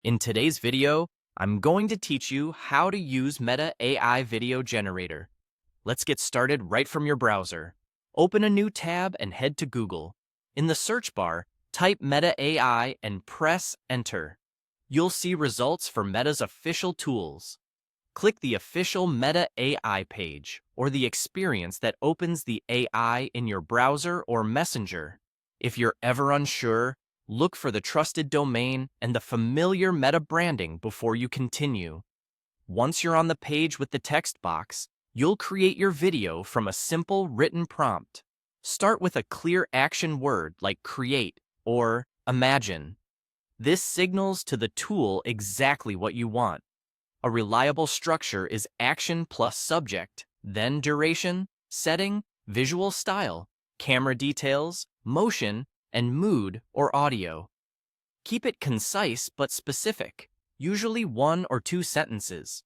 In today's video, I'm going to teach you how to use Meta AI Video Generator. Let's get started right from your browser. Open a new tab and head to Google. In the search bar, type Meta AI and press Enter. You'll see results for Meta's official tools. Click the official Meta AI page or the experience that opens the AI in your browser or Messenger. If you're ever unsure, look for the trusted domain and the familiar Meta branding before you continue. Once you're on the page with the text box, you'll create your video from a simple written prompt. Start with a clear action word like create or imagine. This signals to the tool exactly what you want. A reliable structure is action plus subject, then duration, setting, visual style, camera details, motion, and mood or audio. Keep it concise but specific, usually 1 or 2 sentences.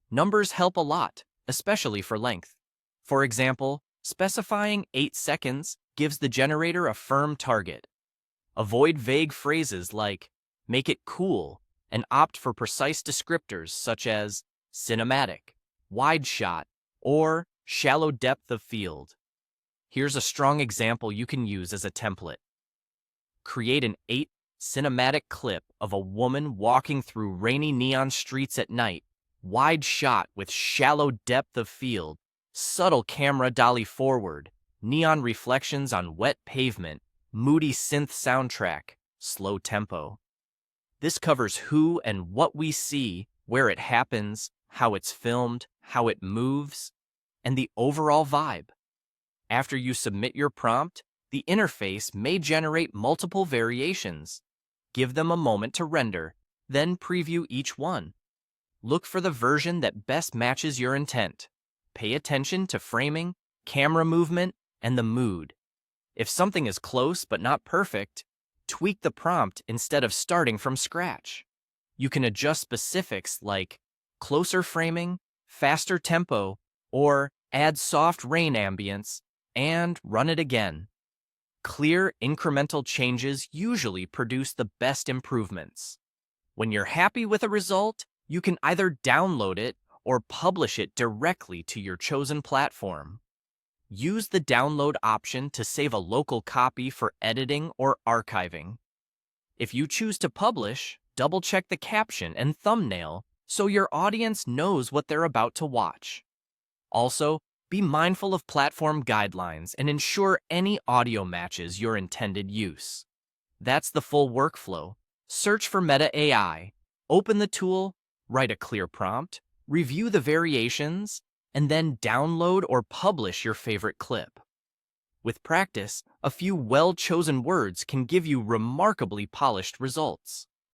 Numbers help a lot, especially for length. For example, specifying 8 seconds gives the generator a firm target. Avoid vague phrases like make it cool and opt for precise descriptors such as cinematic, wide shot, or shallow depth of field. Here's a strong example you can use as a template. Create an 8 cinematic clip of a woman walking through rainy neon streets at night, wide shot with shallow depth of field, subtle camera dolly forward, neon reflections on wet pavement, moody synth soundtrack, slow tempo. This covers who and what we see, where it happens, how it's filmed, how it moves, and the overall vibe. After you submit your prompt, the interface may generate multiple variations. Give them a moment to render, then preview each one. Look for the version that best matches your intent. Pay attention to framing, camera movement, and the mood. If something is close but not perfect, tweak the prompt instead of starting from scratch. You can adjust specifics like closer framing, faster tempo, or add soft rain ambience, and run it again. Clear, incremental changes usually produce the best improvements. When you're happy with a result, you can either download it or publish it directly to your chosen platform. Use the download option to save a local copy for editing or archiving. If you choose to publish, double-check the caption and thumbnail so your audience knows what they're about to watch. Also, be mindful of platform guidelines and ensure any audio matches your intended use. That's the full workflow. Search for Meta AI, open the tool, write a clear prompt, review the variations, and then download or publish your favorite clip. With practice, a few well-chosen words can give you remarkably polished results.